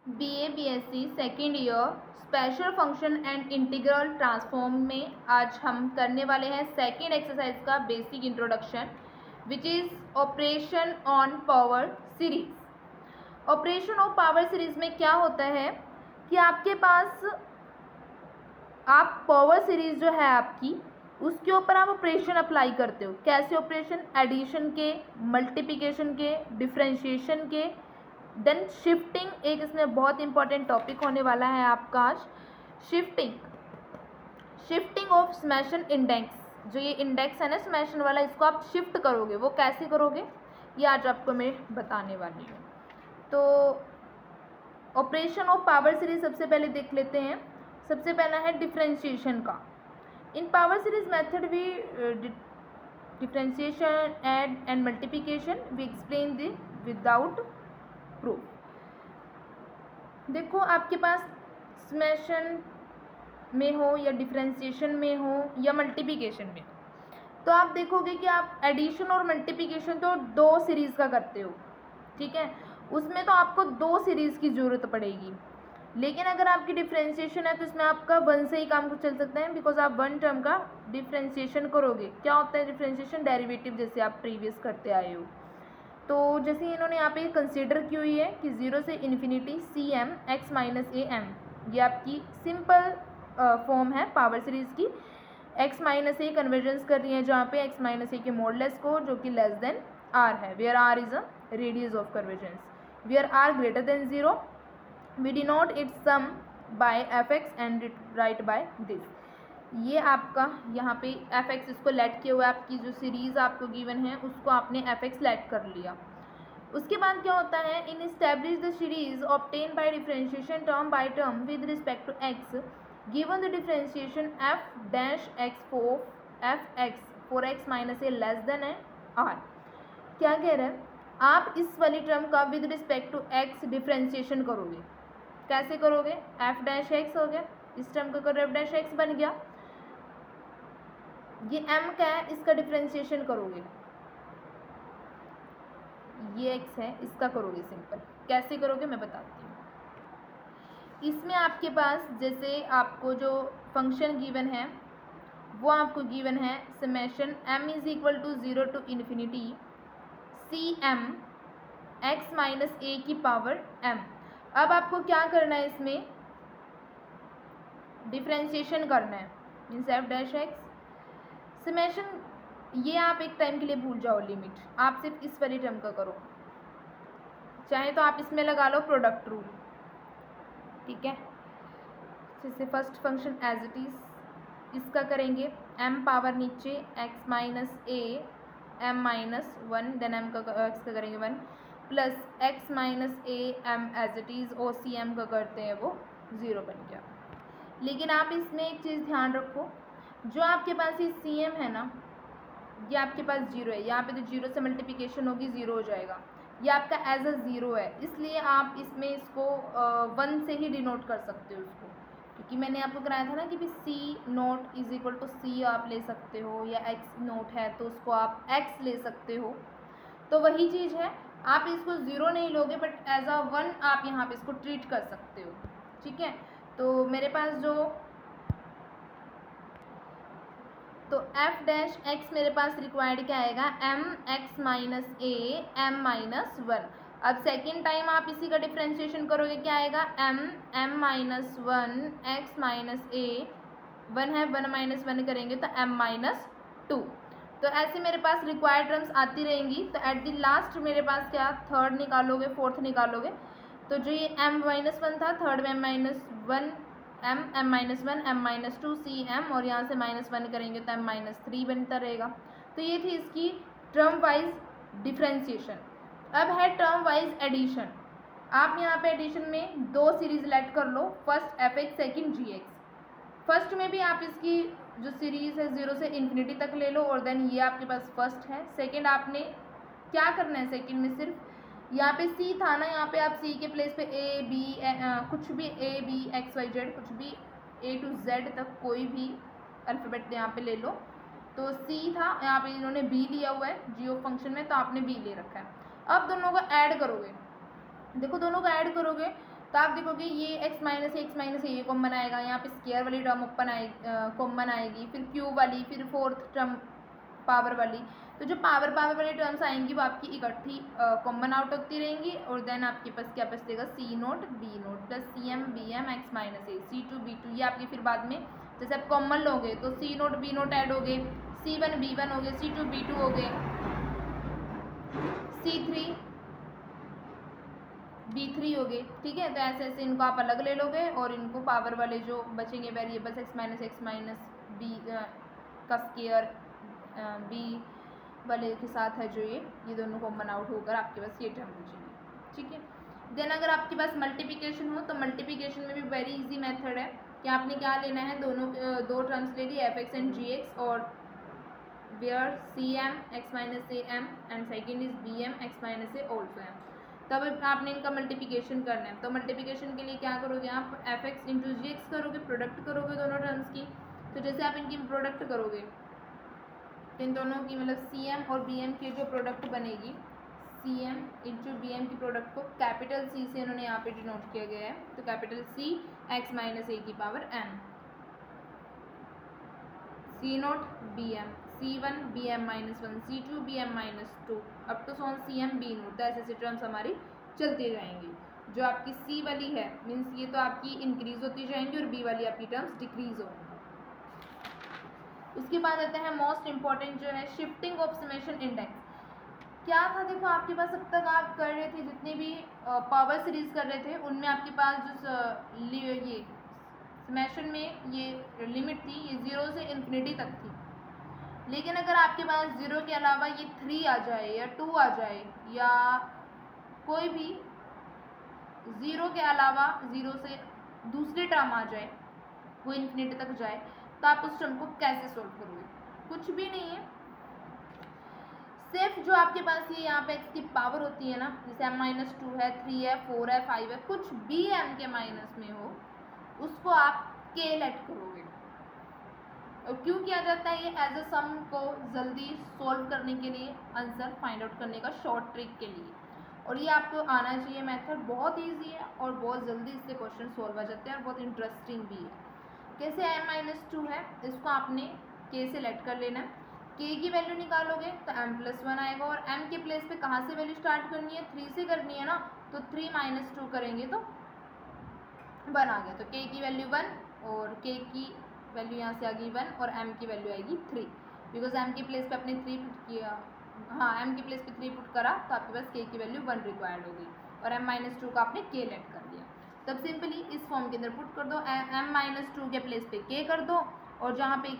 BA BSc second year special function and integral transform में आज हम करने वाले हैं सेकेंड एक्सरसाइज का basic introduction which is operation on power series. Operation of power series में क्या होता है कि आपके पास आप पावर सीरीज जो है आपकी उसके ऊपर आप ऑपरेशन अप्लाई करते हो। कैसे ऑपरेशन? एडिशन के, मल्टीप्लिकेशन के, डिफरेंशिएशन के, देन शिफ्टिंग। एक इसमें बहुत इंपॉर्टेंट टॉपिक होने वाला है आपका आज, शिफ्टिंग ऑफ समेशन इंडेक्स। जो ये इंडेक्स है ना समेशन वाला, इसको आप शिफ्ट करोगे। वो कैसे करोगे ये आज आपको मैं बताने वाली हूँ। तो ऑपरेशन ऑफ पावर सीरीज सबसे पहले देख लेते हैं। सबसे पहला है डिफरेंशिएशन का। In power series method we differentiation and multiplication we explain the without proof. देखो आपके पास समेशन में हो या डिफरेंशिएशन में हो या मल्टीप्लिकेशन में, तो आप देखोगे कि आप एडिशन और मल्टीप्लिकेशन तो दो सीरीज़ का करते हो, ठीक है। उसमें तो आपको दो सीरीज़ की ज़रूरत पड़ेगी। लेकिन अगर आपकी डिफरेंशिएशन है तो इसमें आपका वन से ही काम को चल सकता है, बिकॉज आप वन टर्म का डिफरेंशिएशन करोगे। क्या होता है डिफरेंशिएशन? डेरिवेटिव, जैसे आप प्रीवियस करते आए हो। तो जैसे इन्होंने यहाँ पे कंसीडर की हुई है कि 0 से infinity C M X minus A M, ये आपकी सिंपल फॉर्म है पावर सीरीज़ की। एक्स माइनस ए कन्वर्जेंस कर रही है जहाँ पे एक्स माइनस ए के मॉडुलस को, जो कि लेस देन आर है, where R is a radius of convergence, where R greater than 0 we denote its sum by F X and write by this. ये आपका यहाँ पे एफ एक्स इसको लेट किया हुआ है, आपकी जो सीरीज़ आपको गिवन है उसको आपने एफ एक्स लेट कर लिया। उसके बाद क्या होता है, in establish the series obtain by differentiation term by term with respect to X given the differentiation F dash X for X minus A less than है आर। क्या कह रहे हैं, आप इस वाली टर्म का with respect to X differentiation करोगे। कैसे करोगे? एफ डैश एक्स हो गया, इस टर्म का करो एफ डैश एक्स बन गया। ये m का है, इसका डिफरेंशिएशन करोगे, ये x है, इसका करोगे सिंपल। कैसे करोगे मैं बताती हूँ। इसमें आपके पास जैसे आपको जो फंक्शन गिवन है वो आपको गिवन है summation m is equal to 0 to infinity C M X minus A की पावर m। अब आपको क्या करना है, इसमें डिफरेंशिएशन करना है, means F dash x summation. ये आप एक टाइम के लिए भूल जाओ लिमिट, आप सिर्फ इस वाली टर्म का करो। चाहे तो आप इसमें लगा लो प्रोडक्ट रूल, ठीक है। जैसे first function as it is, इसका करेंगे m पावर नीचे x minus A M minus 1, then m का x का करेंगे 1 plus x minus A M as it is, O C M का करते हैं वो 0 बन गया। लेकिन आप इसमें एक चीज़ ध्यान रखो, जो आपके पास ये सी एम है ना, ये आपके पास 0 है, यहाँ पे तो 0 से मल्टीप्लिकेशन होगी 0 हो जाएगा। ये आपका एज अ 0 है, इसलिए आप इसमें इसको 1 से ही डिनोट कर सकते हो उसको, क्योंकि मैंने आपको कराया था ना कि भी सी नोट इज इक्वल टू सी आप ले सकते हो, या एक्स नोट है तो उसको आप एक्स ले सकते हो। तो वही चीज़ है, आप इसको 0 नहीं लोगे बट एज अ 1 आप यहाँ पे इसको ट्रीट कर सकते हो, ठीक है। तो मेरे पास जो तो एफ डैश एक्स मेरे पास रिक्वायर्ड क्या आएगा, M X minus A M minus 1। अब सेकेंड टाइम आप इसी का डिफ्रेंशिएशन करोगे, क्या आएगा, एम माइनस 1 एक्स माइनस ए 1 है, 1 माइनस 1 करेंगे तो एम माइनस 2। तो ऐसे मेरे पास रिक्वायर्ड टर्म्स आती रहेंगी। तो एट द लास्ट मेरे पास क्या, थर्ड निकालोगे, फोर्थ निकालोगे, तो जो ये एम माइनस 1 था, थर्ड में M minus 1 M minus 1 M minus 2 C M, और यहाँ से -1 करेंगे तो एम माइनस 3 बनता रहेगा। तो ये थी इसकी टर्म वाइज डिफ्रेंशिएशन। अब है टर्म वाइज एडिशन। आप यहाँ पे एडिशन में दो सीरीज लेट कर लो, फर्स्ट एफ एक्स, सेकेंड जी एक्स। फर्स्ट में भी आप इसकी जो सीरीज़ है 0 से इन्फिनिटी तक ले लो, और देन ये आपके पास फर्स्ट है। सेकेंड आपने क्या करना है, सेकेंड में सिर्फ यहाँ पे c था ना, यहाँ पे आप c के प्लेस पे a b कुछ भी a b x y z, कुछ भी a to z तक कोई भी अल्फ़ाबेट यहाँ पे ले लो। तो c था, यहाँ पे इन्होंने b लिया हुआ है जियो फंक्शन में, तो आपने b ले रखा है। अब दोनों को ऐड करोगे, देखो दोनों को ऐड करोगे तो आप देखोगे ये x माइनस ये कॉमन आएगा, यहाँ पे स्क्वायर वाली टर्म ओपन आएगी, कॉमन आएगी, फिर क्यूब वाली, फिर फोर्थ टर्म पावर वाली। तो जो पावर वाली टर्म्स आएंगी वो आपकी इकट्ठी कॉमन आउट होती रहेंगी, और देन आपके पास क्या बचेगा, C note B naught plus C M B M X minus A C two B two. ये आपके फिर बाद में जैसे आप कॉमन लोगे तो सी नोट बी नोट ऐड हो गए, सी वन बी वन हो गए, सी टू बी टू हो गए, सी थ्री बी थ्री हो गए। ठीक है, तो ऐसे ऐसे इनको आप अलग ले लोगे और इनको पावर वाले जो बचेंगे वेरिएबल्स एक्स माइनस बी का स्क्वायर बी वाले के साथ है जो ये दोनों कॉमन आउट होकर आपके पास ये टर्म बचेंगे। ठीक है, देन अगर आपके पास मल्टीप्लिकेशन हो तो मल्टीप्लिकेशन में भी वेरी इजी मेथड है कि आपने क्या लेना है, दो टर्म्स ले ली F X and G X, और where C M X minus A M and second is B M X minus A also M. तब आपने इनका मल्टीप्लिकेशन करना है। तो मल्टीप्लिकेशन के लिए क्या करोगे, आप एफ एक्स इंटू जी एक्स करोगे, प्रोडक्ट करोगे दोनों टर्म्स की। तो जैसे आप इनकी प्रोडक्ट करोगे इन दोनों की, मतलब सी एम और बी एम की जो प्रोडक्ट बनेगी, C M into B M की प्रोडक्ट को कैपिटल सी से इन्होंने यहाँ पे डिनोट किया गया है। तो capital C X minus A की power M, C note B M, C one B M minus one, C two B M minus two, up to सॉन सी एम बी नोट। तो ऐसे ऐसे टर्म्स हमारी चलती जाएंगी। जो आपकी सी वाली है मीन्स ये तो आपकी इंक्रीज होती जाएंगी और बी वाली आपकी टर्म्स डिक्रीज होंगी। उसके बाद आता है मोस्ट इंपॉर्टेंट जो है शिफ्टिंग ऑफ समेशन इंडेक्स। क्या था, देखो आपके पास अब तक आप कर रहे थे जितने भी पावर सीरीज कर रहे थे उनमें आपके पास जो ये समेशन में ये लिमिट थी, ये 0 से इन्फिनिटी तक थी। लेकिन अगर आपके पास 0 के अलावा ये 3 आ जाए या 2 आ जाए या कोई भी 0 के अलावा 0 से दूसरी टर्म आ जाए, वो इन्फिनिटी तक जाए, तो आप उस टर्म को कैसे सोल्व करोगे? कुछ भी नहीं है, सिर्फ जो आपके पास ये यहाँ पे x की पावर होती है ना, जैसे m माइनस 2 है, 3 है, 4 है, 5 है, कुछ भी m के माइनस में हो उसको आप k लेट करोगे। और क्यों किया जाता है ये? एज अ सम को जल्दी सॉल्व करने के लिए, आंसर फाइंड आउट करने का शॉर्ट ट्रिक के लिए। और ये आपको आना चाहिए मेथड, बहुत ईजी है और बहुत जल्दी इससे क्वेश्चन सॉल्व आ जाते हैं और बहुत इंटरेस्टिंग भी है। कैसे m माइनस 2 है, इसको आपने k से लेट कर लेना है। k की वैल्यू निकालोगे तो m प्लस 1 आएगा, और m के प्लेस पे कहाँ से वैल्यू स्टार्ट करनी है, 3 से करनी है ना, तो 3 माइनस 2 करेंगे तो 1 आ गया। तो k की वैल्यू 1 और k की वैल्यू यहाँ से आ गई 1 और m की वैल्यू आएगी 3, बिकॉज m के प्लेस पे आपने 3 पुट किया, हाँ m के प्लेस पे 3 पुट करा तो आपके पास k की वैल्यू 1 रिक्वायर्ड होगी, और m माइनस 2 का आपने k लेट कर दिया। तब सिंपली इस फॉर्म के अंदर पुट कर दो, m माइनस 2 के प्लेस पे k कर दो, और जहाँ पे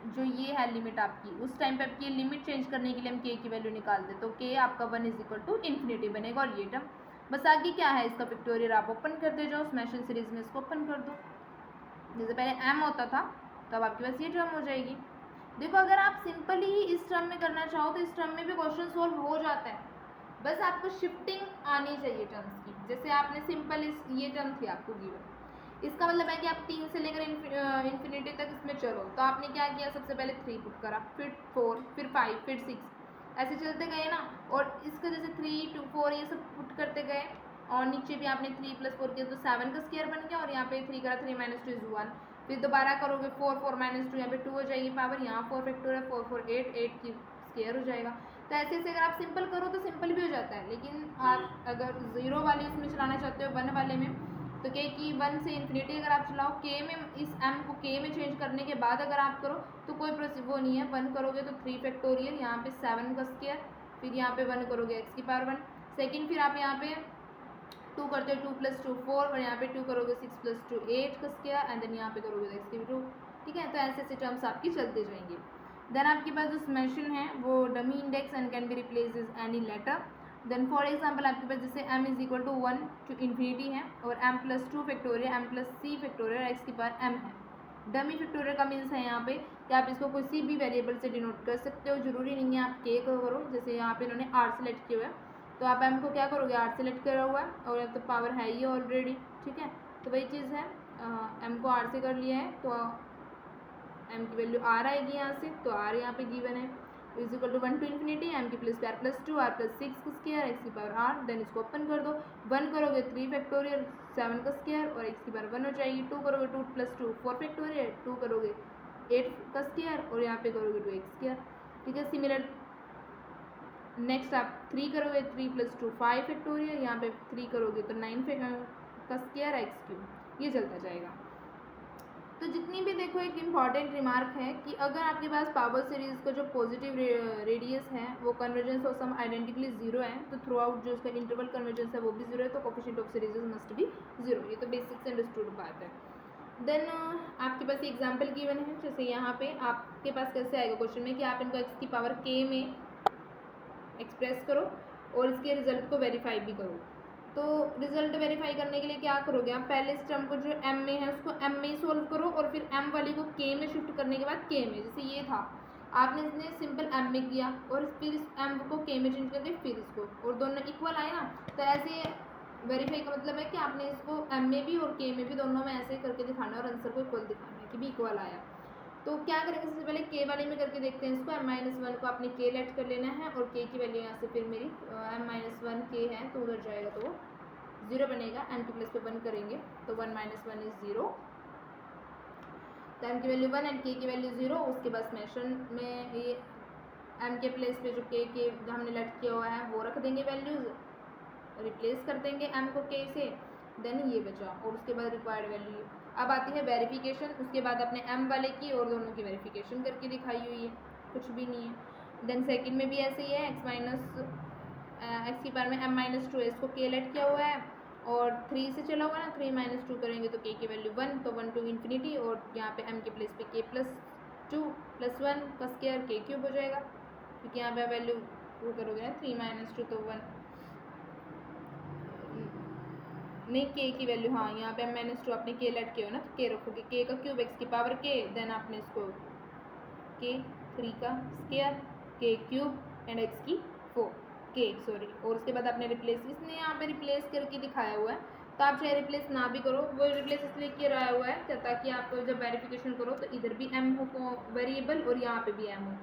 जो ये है लिमिट आपकी, उस टाइम पे आपकी लिमिट चेंज करने के लिए हम k की वैल्यू निकाल दे, तो k आपका 1 इज इक्वल टू इन्फिनिटी बनेगा। और ये टर्म बस आगे क्या है, इसका फैक्टोरियल आप ओपन करते जाओ, समेशन सीरीज में इसको ओपन कर दो। जैसे पहले m होता था तब आपके पास ये टर्म हो जाएगी। देखो अगर आप सिंपली ही इस टर्म में करना चाहो तो इस टर्म में भी क्वेश्चन सॉल्व हो जाता है, बस आपको शिफ्टिंग आनी चाहिए टर्म्स की। जैसे आपने सिंपल ये टर्म थी आपको गिवन, इसका मतलब है कि आप 3 से लेकर इन्फिनिटी तक इसमें चलो, तो आपने क्या किया, सबसे पहले 3 पुट करा, फिर 4, फिर 5, फिर 6, ऐसे चलते गए ना। और इसका जैसे 3 2 4 ये सब पुट करते गए, और नीचे भी आपने 3 प्लस 4 किया तो 7 का स्क्वायर बन गया, और यहाँ पे 3 करा, 3 माइनस 2 इज 1, फिर दोबारा करोगे 4 4 माइनस 2, यहाँ पे 2 हो जाएगी पावर, यहाँ 4 फैक्टोरियल 4 4 8 8 की स्क्वायर हो जाएगा। तो ऐसे ऐसे अगर आप सिंपल करो तो सिंपल भी हो जाता है, लेकिन आप अगर 0 वाले उसमें चलाना चाहते हो 1 वाले में, तो k की 1 से इन्फिनिटी अगर आप चलाओ, k में इस m को k में चेंज करने के बाद अगर आप करो तो कोई वो नहीं है। 1 करोगे तो 3 फैक्टोरियल, यहाँ पे 7 का स्क्वायर, फिर यहाँ पे 1 करोगे x की पावर 1, सेकेंड फिर आप यहाँ पे 2 करते हो 2 प्लस 2 4, और यहाँ पे 2 करोगे 6 प्लस 2 8 का स्क्वायर, एंड देन यहाँ पे करोगे x की 2। ठीक है, तो ऐसे ऐसे टर्म्स आपकी चलते जाएंगे। देन आपके पास जो समेशन है वो dummy index and can be replace is any letter. Then for example आपके पास जैसे m is equal to 1 to infinity है, और m plus 2 factorial, m plus c factorial, x की पावर m है। डमी फैक्टोरियल का मीन्स है यहाँ पे कि आप इसको किसी भी वेरिएबल से डिनोट कर सकते हो, जरूरी नहीं है आप k को करो। जैसे यहाँ पे इन्होंने r सेलेक्ट किया हुआ है, तो आप m को क्या करोगे, r सेलेक्ट करा हुआ है और अब तो पावर है ही ऑलरेडी। ठीक है, तो वही चीज़ है, m को r से कर लिया है तो m की वैल्यू r आएगी यहाँ से, तो r यहाँ पे गिवन है, is equal to 1 to infinity M की प्लस पे आर प्लस 2 आर प्लस 6 का स्क्वायर एक्स की पावर आर, देन इसको ओपन कर दो, 1 करोगे 3 फैक्टोरियल 7 का स्क्वायर और एक्स की पावर 1 हो जाएगी, 2 करोगे 2 प्लस 2 4 फैक्टोरियल, 2 करोगे 8 का स्क्वायर और यहाँ पे करोगे 2 एक्स स्क्वायर, ठीक है। सिमिलर नेक्स्ट आप 3 करोगे 3 प्लस 2 5 फैक्टोरियल, यहाँ पे 3 करोगे तो 9 का स्क्वायर एक्स क्यूब, ये चलता जाएगा। तो जितनी भी देखो एक इम्पॉर्टेंट रिमार्क है कि अगर आपके पास पावर सीरीज का जो पॉजिटिव रेडियस है वो convergence of sum identically zero है, तो थ्रू आउट जो उसका इंटरवल कन्वर्जेंस है वो भी जीरो है, तो coefficient of series must be zero, ये तो बेसिक से अंडरस्टूड बात है। देन आपके पास एग्जाम्पल गिवन है, जैसे यहाँ पे आपके पास कैसे आएगा क्वेश्चन में कि आप इनको एक्स की पावर के में एक्सप्रेस करो और इसके रिजल्ट को वेरीफाई भी करो। तो रिजल्ट वेरीफाई करने के लिए क्या करोगे आप, पहले इस टर्म को जो m में है उसको m में ही सोल्व करो और फिर m वाली को k में शिफ्ट करने के बाद k में, जैसे ये था आपने इसने सिंपल m में किया और फिर इस m को k में चेंज करके फिर इसको, और दोनों इक्वल आए ना, तो ऐसे वेरीफाई का मतलब है कि आपने इसको m में भी और k में भी दोनों में ऐसे करके दिखाना और आंसर को इक्वल दिखाना है कि भी इक्वल आया। तो क्या करेंगे, सबसे पहले k वाले में करके देखते हैं इसको, m-1 को आपने k लेट कर लेना है और k की वैल्यू यहाँ से फिर मेरी m-1 k है तो उधर जाएगा तो वो 0 बनेगा, m की प्लस पे 1 करेंगे तो 1 माइनस 1 इज 0, तो m की वैल्यू 1 एंड k की वैल्यू 0। उसके बाद समेशन में ये m के प्लेस पे जो k के हमने लेट किया हुआ है वो रख देंगे, वैल्यूज रिप्लेस कर देंगे m को k से, देन ये बचा और उसके बाद रिक्वायर्ड वैल्यू। अब आती है वेरिफिकेशन, उसके बाद अपने m वाले की और दोनों की वेरिफिकेशन करके दिखाई हुई है, कुछ भी नहीं है। देन सेकंड में भी ऐसे ही है, एक्स की पावर में m-2 इसको k लेट किया हुआ है और 3 से चला हुआ ना, 3 माइनस 2 करेंगे तो k की वैल्यू 1, तो 1 टू इन्फिनिटी और यहाँ पे m के प्लेस पे k प्लस 2 प्लस 1 का स्क्वायर k क्यूब हो जाएगा, क्योंकि यहाँ पे वैल्यू वो करोगे ना 3 माइनस 2 तो 1 नहीं, k की वैल्यू हाँ यहाँ पे m-2 आपने k लेट किया हो ना तो k रखोगे, k का क्यूब x की पावर k, देन आपने इसको k 3 का square k cube and x की 4 k सॉरी, और उसके बाद आपने रिप्लेस, इसने यहाँ पे रिप्लेस करके दिखाया हुआ है, तो आप चाहे रिप्लेस ना भी करो, वो रिप्लेस इसलिए किया रहा हुआ है ताकि आप जब वेरिफिकेशन करो तो इधर भी m हो वेरिएबल और यहाँ पे भी m हो।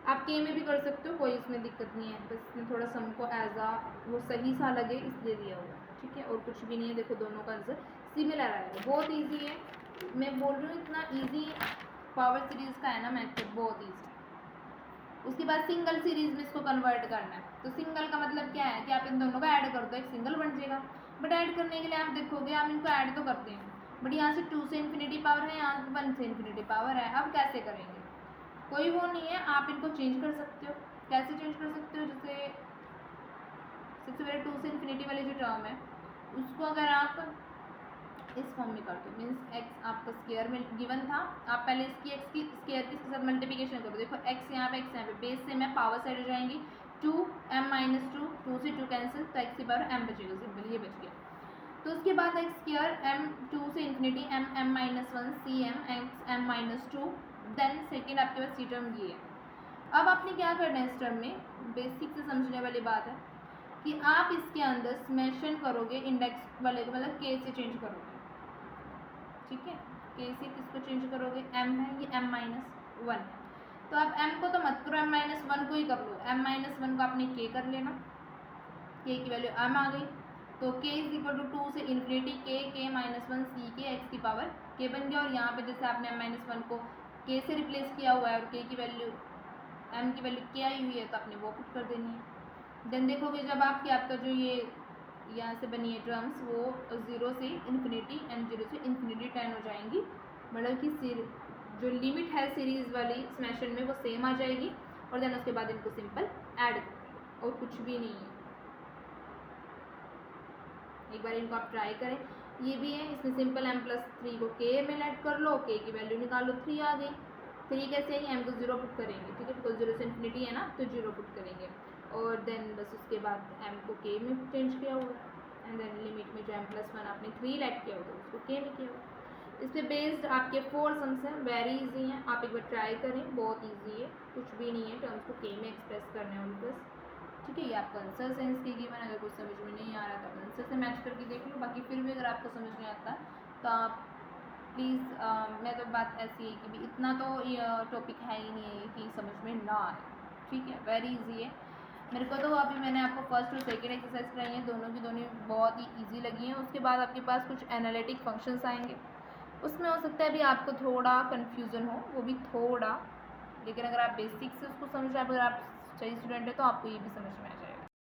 आप k में भी कर सकते हो, कोई इसमें दिक्कत नहीं है, बस इसमें थोड़ा सम को एज आ वो सही सा लगे इसलिए दिया हुआ है, ठीक है, और कुछ भी नहीं है। देखो दोनों का आंसर सिमिलर आएगा, बहुत ईजी है, मैं बोल रही हूँ इतना ईजी पावर सीरीज का है ना मैथड, बहुत ईजी। उसके बाद सिंगल सीरीज में इसको कन्वर्ट करना है, तो सिंगल का मतलब क्या है कि आप इन दोनों को ऐड कर दो, एक सिंगल बन जाएगा। बट ऐड करने के लिए आप देखोगे हम इनको ऐड तो करते हैं, बट यहाँ से 2 से इन्फिनिटी पावर है, यहाँ से 1 से इन्फिनिटी पावर है, अब कैसे करेंगे, कोई वो नहीं है, आप इनको चेंज कर सकते हो। कैसे चेंज कर सकते हो, जैसे सबसे पहले 2 से इन्फिनिटी वाली जो टर्म है उसको अगर आप इस फॉर्म में कर दो, मीन्स x आपका स्क्वायर में गिवन था, आप पहले इसकी x की स्क्वायर के साथ मल्टीप्लिकेशन करो, देखो x यहाँ पे बेस से मैं पावर साइड हो जाएंगी 2 m-2, 2 से 2 कैंसिल तो x की पावर m बचेगा, सिंपल ये बच गया। तो उसके बाद x स्क्वायर m 2 से infinity m-1 cm x m-2, then second आपके पास सी टर्म ये है। अब आपने क्या करना है इस टर्म में, बेसिक से समझने वाली बात है कि आप इसके अंदर समेशन करोगे इंडेक्स वाले को, मतलब k से चेंज करोगे, ठीक है, k से किसको चेंज करोगे, m है ये m-1 है, तो आप m को तो मत करो, m-1 को ही कर लो, m-1 को आपने k कर लेना, k की वैल्यू m आ गई, तो k इज इक्वल टू 2 से इन्फिनिटी k-1 c के x की पावर k बन गया, और यहाँ पे जैसे आपने m-1 को k से रिप्लेस किया हुआ है और k की वैल्यू m की वैल्यू k आई हुई है तो आपने वो पुट कर देनी है। देन देखोगे जब आपका जो ये यहाँ से बनी है टर्म्स वो 0 से इन्फिनिटी एंड 0 से इन्फिनिटी 10 हो जाएंगी, मतलब कि जो लिमिट है सीरीज़ वाली समेशन में वो सेम आ जाएगी, और देन उसके बाद इनको सिंपल ऐड कर और कुछ भी नहीं है। एक बार इनको आप ट्राई करें, ये भी है, इसमें सिंपल m+3 को k में ऐड कर लो, k की वैल्यू निकालो 3 आ गई, 3 कैसे आई, m को 0 पुट करेंगे, ठीक है, बिकॉज 0 से इन्फिनिटी है ना तो 0 पुट करेंगे, और देन बस उसके बाद m को k में चेंज किया हुआ है, एंड देन लिमिट में जो m+1 आपने 3 ऐड किया होगा उसको k में किया हुआ। इस पर बेस्ड आपके 4 सम्स हैं, वेरी इजी हैं, आप एक बार ट्राई करें, बहुत इजी है, कुछ भी नहीं है, टर्म्स को k में एक्सप्रेस करने हैं बस, ठीक है। ये आपका आंसर है इसके गिवन, अगर कुछ समझ में नहीं आ रहा तो आंसर से मैच करके देख लो, बाकी फिर भी अगर आपको समझ नहीं आता तो आप प्लीज़ मैं तो बात ऐसी है कि भी इतना तो टॉपिक है ही नहीं है कि समझ में ना आए, ठीक है, वेरी इजी है। मेरे को तो अभी मैंने आपको फर्स्ट और सेकंड एक्सरसाइज कराई है, दोनों की दोनों बहुत ही इजी लगी हैं। उसके बाद आपके पास कुछ एनालिटिक फंक्शंस आएंगे, उसमें हो सकता है अभी आपको थोड़ा कन्फ्यूज़न हो, वो भी थोड़ा, लेकिन अगर आप बेसिक से उसको समझ, अगर आप सही स्टूडेंट है तो आपको ये भी समझ में आएगा।